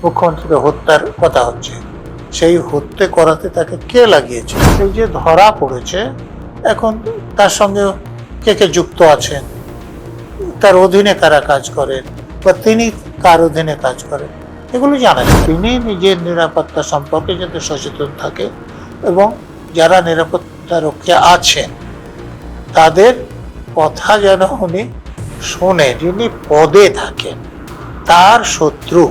মুখ্যমন্ত্রীকে হত্যার কথা হচ্ছে, সেই হত্যা করাতে তাকে কে লাগিয়েছে, সেই যে ধরা পড়েছে, এখন তার সঙ্গে কে কে যুক্ত আছেন, তার অধীনে কারা কাজ করেন বা তিনি কার অধীনে কাজ করেন, এগুলো জানা যায়। তিনি নিজের নিরাপত্তা সম্পর্কে যাতে সচেতন থাকে এবং যারা নিরাপত্তা রক্ষে আছেন তাদের কথা যেন উনি শোনে। যিনি পদে থাকেন তার শত্রু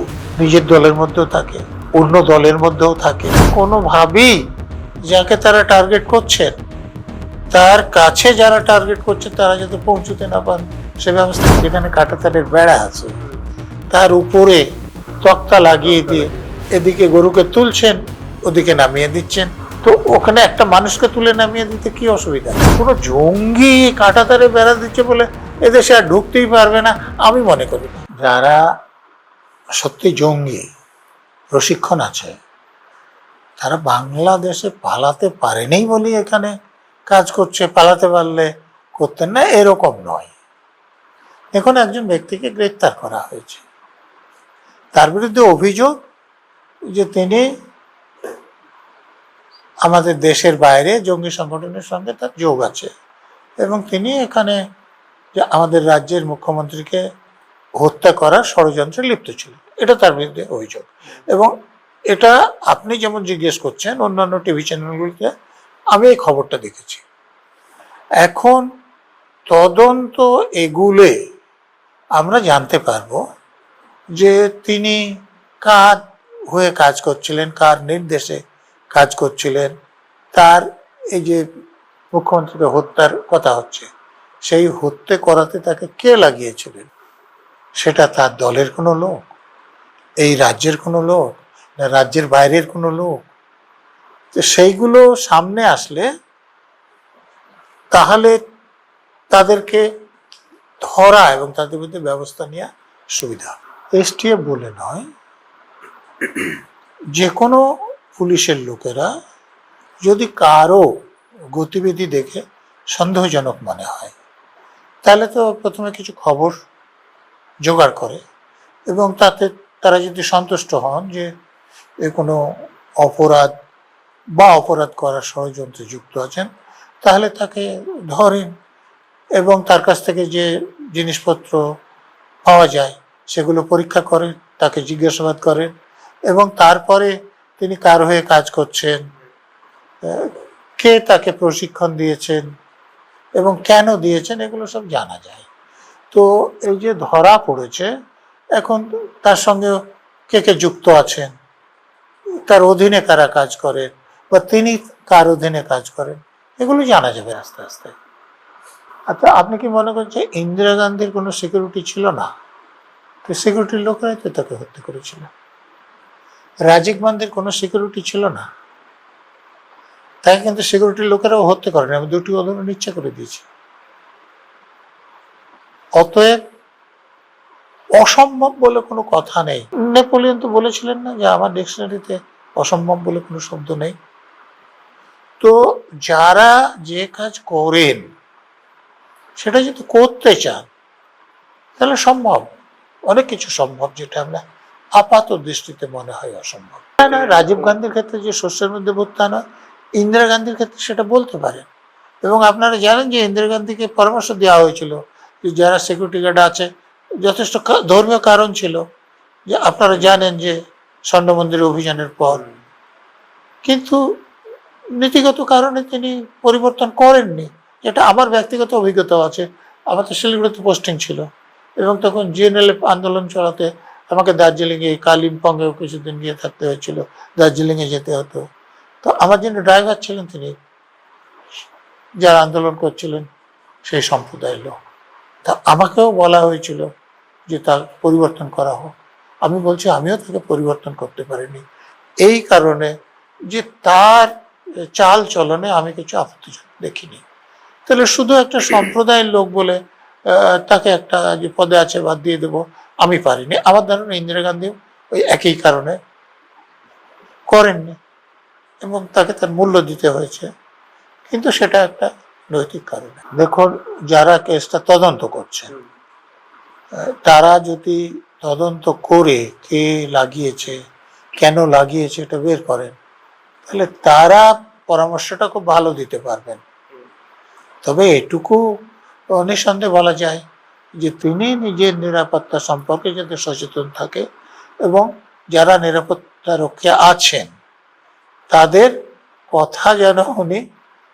নিজের দলের মধ্যেও থাকে, অন্য দলের মধ্যেও থাকে। কোনোভাবেই যাকে তারা টার্গেট করছেন তার কাছে যারা টার্গেট করছে তারা যাতে পৌঁছতে না পান সে ব্যবস্থা। যেখানে কাঁটাতারের বেড়া আছে তার উপরে তক্তা লাগিয়ে দিয়ে এদিকে গরুকে তুলছেন, ওদিকে নামিয়ে দিচ্ছেন। তো ওখানে একটা মানুষকে তুলে নামিয়ে দিতে কি অসুবিধা? কোনো জঙ্গি কাঁটাতারে বেড়া দিচ্ছে বলে এদেশে আর ঢুকতেই পারবে না আমি মনে করি। যারা সত্যি জঙ্গি প্রশিক্ষণ আছে তারা বাংলাদেশে পালাতে পারেনি বলেই এখানে কাজ করছে, পালাতে পারলে করতেন না এরকম নয়। এখন একজন ব্যক্তিকে গ্রেপ্তার করা হয়েছে, তার বিরুদ্ধে অভিযোগ যে তিনি আমাদের দেশের বাইরে জঙ্গি সংগঠনের সঙ্গে তার যোগ আছে এবং তিনি এখানে যে আমাদের রাজ্যের মুখ্যমন্ত্রীকে হত্যা করার ষড়যন্ত্রে লিপ্ত ছিল, এটা তার বিরুদ্ধে অভিযোগ। এবং এটা আপনি যেমন জিজ্ঞেস করছেন অন্যান্য টিভি চ্যানেলগুলিতে আমি এই খবরটা দেখেছি। এখন তদন্ত এগুলে আমরা জানতে পারবো যে তিনি কার হয়ে কাজ করছিলেন, কার নির্দেশে কাজ করছিলেন। তার এই যে মুখ্যমন্ত্রীকে হত্যার কথা হচ্ছে, সেই হত্যা করাতে তাকে কে লাগিয়েছিলেন, সেটা তার দলের কোনো লোক, এই রাজ্যের কোনো লোক, না রাজ্যের বাইরের কোনো লোক। তো সেইগুলো সামনে আসলে তাহলে তাদেরকে ধরা এবং তাদের বিরুদ্ধে ব্যবস্থা নেওয়া সুবিধা। এসটিএফ বলে নয়, যে কোনো পুলিশের লোকেরা যদি কারো গতিবিধি দেখে সন্দেহজনক মনে হয় তাহলে তো প্রথমে কিছু খবর জোগাড় করে এবং তাতে তারা যদি সন্তুষ্ট হন যে এ কোনো অপরাধ বা অপরাধ করার ষড়যন্ত্রে যুক্ত আছেন তাহলে তাকে ধরেন এবং তার কাছ থেকে যে জিনিসপত্র পাওয়া যায় সেগুলো পরীক্ষা করেন, তাকে জিজ্ঞাসাবাদ করেন এবং তারপরে তিনি কার হয়ে কাজ করছেন, কে তাকে প্রশিক্ষণ দিয়েছেন এবং কেন দিয়েছেন, এগুলো সব জানা যায়। তো এই যে ধরা পড়েছে, এখন তার সঙ্গে কে কে যুক্ত আছেন, তার অধীনে কারা কাজ করেন বা তিনি কার অধীনে কাজ করেন, এগুলো জানা যাবে আস্তে আস্তে। আচ্ছা, আপনি কি মনে করছেন ইন্দিরা গান্ধীর কোনো সিকিউরিটি ছিল না? তো সিকিউরিটির লোকরাই তো তাকে হত্যা করেছিল। রাজীব গান্ধীর কোনো সিকিউরিটি ছিল না, তাকে কিন্তু সিকিউরিটির লোকেরাও হত্যা করেন, আমি দুটি উদাহরণ ইচ্ছা করে দিয়েছি। অতএব অসম্ভব বলে কোনো কথা নেই। নেপোলিয়ন তো বলেছিলেন না যে আমার ডিকশনারিতে অসম্ভব বলে কোনো শব্দ নেই। তো যারা যে কাজ করেন সেটা যদি করতে চান তাহলে সম্ভব, অনেক কিছু সম্ভব যেটা আমরা আপাত দৃষ্টিতে মনে হয় অসম্ভব। না, রাজীব গান্ধীর ক্ষেত্রে যে শস্যের মধ্যে ভর্তা নয়, ইন্দিরা গান্ধীর ক্ষেত্রে সেটা বলতে পারেন। এবং আপনারা জানেন যে ইন্দিরা গান্ধীকে পরামর্শ দেওয়া হয়েছিল যে যারা সিকিউরিটি গার্ড আছে, যথেষ্ট ধর্মীয় কারণ ছিল, যে আপনারা জানেন যে স্বর্ণ মন্দিরের অভিযানের পর, কিন্তু নীতিগত কারণে তিনি পরিবর্তন করেননি। এটা আমার ব্যক্তিগত অভিজ্ঞতাও আছে। আমার তো শিলিগুড়িতে পোস্টিং ছিল এবং তখন জিএনএলএফ আন্দোলন চলাতে আমাকে দার্জিলিংয়ে, কালিম্পংয়েও কিছুদিন গিয়ে থাকতে হয়েছিল, দার্জিলিংয়ে যেতে হতো। তো আমার যিনি ড্রাইভার ছিলেন তিনি যারা আন্দোলন করছিলেন সেই সম্প্রদায়ের লোক। তা আমাকেও বলা হয়েছিল যে তার পরিবর্তন করা হোক। আমি বলছি আমিও তাকে পরিবর্তন করতে পারিনি এই কারণে যে তার চাল চলনে আমি কিছু আপত্তি দেখিনি। তাহলে শুধু একটা সম্প্রদায়ের লোক বলে তাকে একটা যে পদে আছে বাদ দিয়ে দেবো, আমি পারিনি। আমার ধারণা ইন্দিরা গান্ধী ওই একই কারণে করেননি এবং তাকে তার মূল্য দিতে হয়েছে, কিন্তু সেটা একটা নৈতিক কারণে। দেখুন, যারা কেসটা তদন্ত করছেন তারা যদি তদন্ত করে কে লাগিয়েছে, কেন লাগিয়েছে এটা বের করেন, তাহলে তারা পরামর্শটা খুব ভালো দিতে পারবেন। তবে এটুকু নিঃসন্দেহে বলা যায় যে তিনি নিজের নিরাপত্তা সম্পর্কে যাতে সচেতন থাকে এবং যারা নিরাপত্তা রক্ষী আছেন তাদের কথা যেন উনি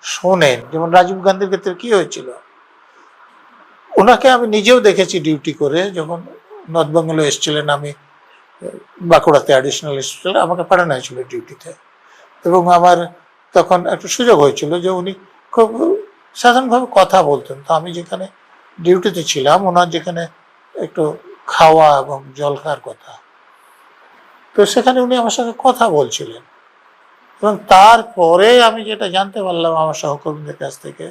শোনেন। যেমন রাজীব গান্ধীর ক্ষেত্রে কি হয়েছিল, ওনাকে আমি নিজেও দেখেছি ডিউটি করে, যখন নর্থ বেঙ্গলে এসেছিলেন, আমি বাঁকুড়াতে অ্যাডিশনাল এসেছিলেন, আমাকে পাঠানো হয়েছিল ডিউটিতে, এবং আমার তখন একটা সুযোগ হয়েছিল যে উনি খুব সাধারণভাবে কথা বলতেন। তো আমি যেখানে ডিউটিতে ছিলাম, ওনার যেখানে একটু খাওয়া এবং জল খাওয়ার কথা, তো সেখানে উনি আমার সঙ্গে কথা বলছিলেন। এবং তারপরে আমি যেটা জানতে পারলাম আমার সহকর্মীদের কাছ থেকে,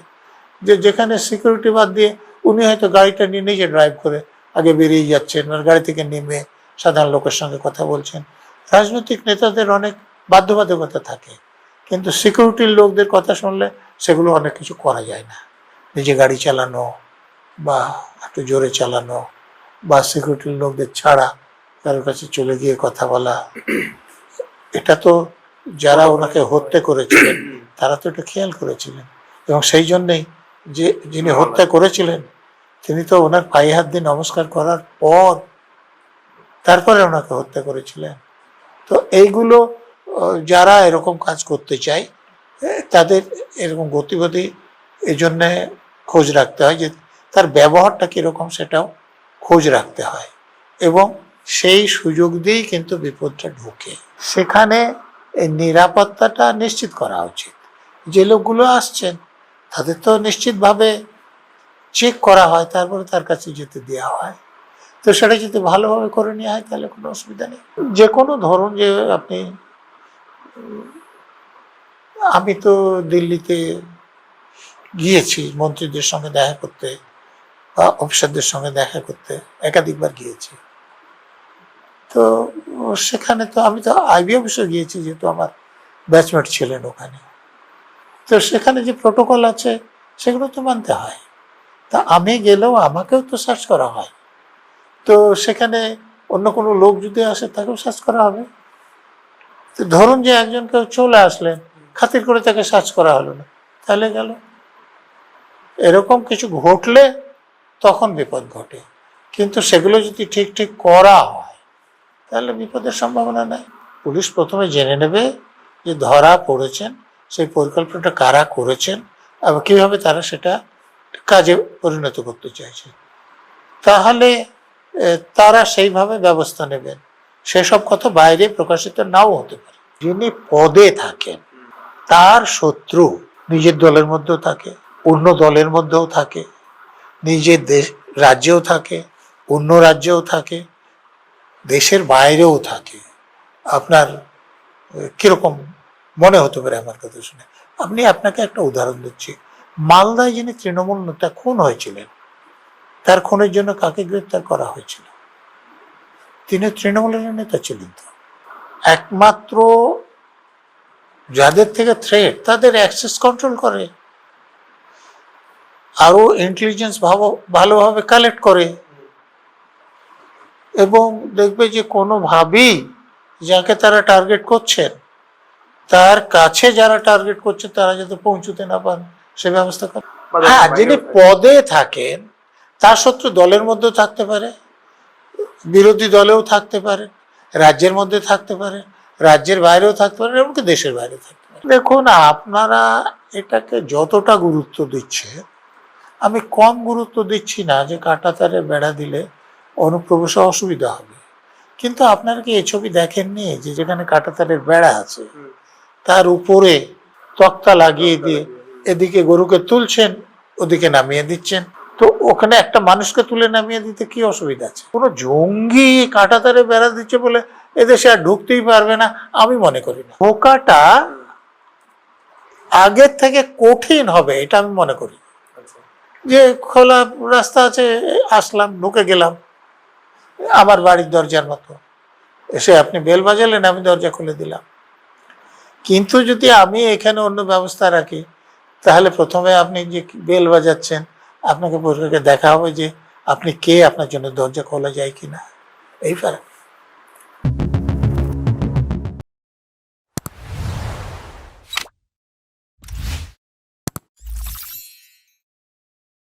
যে যেখানে সিকিউরিটি বাদ দিয়ে উনি হয়তো গাড়িটা নিয়ে নিজে ড্রাইভ করে আগে বেরিয়ে যাচ্ছেন, আর গাড়ি থেকে নেমে সাধারণ লোকের সঙ্গে কথা বলছেন। রাজনৈতিক নেতাদের অনেক বাধ্যবাধকতা থাকে, কিন্তু সিকিউরিটির লোকদের কথা শুনলে সেগুলো অনেক কিছু করা যায় না। নিজে গাড়ি চালানো বা একটু জোরে চালানো বা সিকিউরিটির লোকদের ছাড়া কারোর কাছে চলে গিয়ে কথা বলা, এটা তো যারা ওনাকে হত্যা করেছিলেন তারা তো এটা খেয়াল করেছিলেন। এবং সেই জন্যেই যে যিনি হত্যা করেছিলেন তিনি তো ওনার পায়ে হাত দিয়ে নমস্কার করার পর তারপরে ওনাকে হত্যা করেছিলেন। তো এইগুলো যারা এরকম কাজ করতে চায় তাদের এরকম গতিবিধি এই জন্যে খোঁজ রাখতে হয়, যে তার ব্যবহারটা কীরকম সেটাও খোঁজ রাখতে হয়, এবং সেই সুযোগ দিয়েই কিন্তু বিপদটা ঢোকে। সেখানে এই নিরাপত্তাটা নিশ্চিত করা উচিত। যে লোকগুলো আসছেন তাদের তো নিশ্চিতভাবে চেক করা হয়, তারপরে তার কাছে যেতে দেওয়া হয়। তো সেটা যদি ভালোভাবে করে নেওয়া হয় তাহলে কোনো অসুবিধা নেই। যে কোনো ধরুন যে আপনি, আমি তো দিল্লিতে গিয়েছি মন্ত্রীদের সঙ্গে দেখা করতে বা অফিসারদের সঙ্গে দেখা করতে, একাধিকবার গিয়েছি। তো সেখানে তো আমি তো আইবি অফিসে গিয়েছি, যেহেতু আমার ব্যাচমেট ছিলেন ওখানে। তো সেখানে যে প্রোটোকল আছে সেগুলো তো মানতে হয়। তা আমি গেলেও আমাকেও তো সার্চ করা হয়। তো সেখানে অন্য কোনো লোক যদি আসে তাকেও সার্চ করা হবে। তো ধরুন যে একজন কেউ চলে আসলেন, খাতির করে তাকে সার্চ করা হলো না, তাহলে গেল। এরকম কিছু ঘটলে তখন বিপদ ঘটে, কিন্তু সেগুলো যদি ঠিক ঠিক করা হয় তাহলে বিপদের সম্ভাবনা নেই। পুলিশ প্রথমে জেনে নেবে যে ধরা পড়েছেন, সেই পরিকল্পনাটা কারা করেছেন এবং কীভাবে তারা সেটা কাজে পরিণত করতে চাইছে, তাহলে তারা সেইভাবে ব্যবস্থা নেবেন। সেসব কথা বাইরে প্রকাশিত নাও হতে পারে। যিনি পদে থাকেন তার শত্রু নিজের দলের মধ্যেও থাকে, অন্য দলের মধ্যেও থাকে, নিজের দেশ রাজ্যেও থাকে, অন্য রাজ্যেও থাকে, দেশের বাইরেও থাকে। আপনার কিরকম মনে হতে পারে আমার কথা শুনে? আপনাকে একটা উদাহরণ দিচ্ছি। মালদায় যিনি তৃণমূল নেতা খুন হয়েছিলেন, তার খুনের জন্য কাকে গ্রেপ্তার করা হয়েছিল? তিনি তৃণমূলের নেতা ছিলেন। তো একমাত্র যাদের থেকে থ্রেট তাদের অ্যাক্সেস কন্ট্রোল করে, আরো ইন্টেলিজেন্স ভালোভাবে কালেক্ট করে, এবং দেখবে যে কোনোভাবেই যাকে তারা টার্গেট করছেন তার কাছে যারা টার্গেট করছে তারা যাতে পৌঁছতে না পান সে ব্যবস্থা করে। হ্যাঁ, যিনি পদে থাকেন তার শত্রু দলের মধ্যেও থাকতে পারে, বিরোধী দলেও থাকতে পারে, রাজ্যের মধ্যে থাকতে পারে, রাজ্যের বাইরেও থাকতে পারে, এমনকি দেশের বাইরে থাকতে পারে। দেখুন, আপনারা এটাকে যতটা গুরুত্ব দিচ্ছে, আমি কম গুরুত্ব দিচ্ছি না যে কাঁটাতারে বেড়া দিলে অনুপ্রবেশে অসুবিধা হবে। কিন্তু আপনারা কি এই ছবি দেখেননি যে যেখানে কাঁটাতারের বেড়া আছে তার উপরে তক্তা লাগিয়ে দিয়ে এদিকে গরুকে তুলছেন, ওদিকে নামিয়ে দিচ্ছেন। তো ওখানে একটা মানুষকে তুলে নামিয়ে দিতে কি অসুবিধা আছে? কোনো জঙ্গি কাঁটাতারে বেড়া দিচ্ছে বলে এদেশে আর ঢুকতেই পারবে না আমি মনে করি না। ধোকাটা আগের থেকে কঠিন হবে এটা আমি মনে করি। যে খোলা রাস্তা আছে, আসলাম, ঢুকে গেলাম আমার বাড়ির দরজার মতো, এসে আপনি বেল বাজালেন, আমি দরজা খুলে দিলাম। কিন্তু যদি আমি এখানে অন্য ব্যবস্থা রাখি, তাহলে প্রথমে আপনি যে বেল বাজাচ্ছেন আপনাকে পরিষ্কার দেখা হবে যে আপনি কে, আপনার জন্য দরজা খোলা যায় কিনা, এই ফারাক।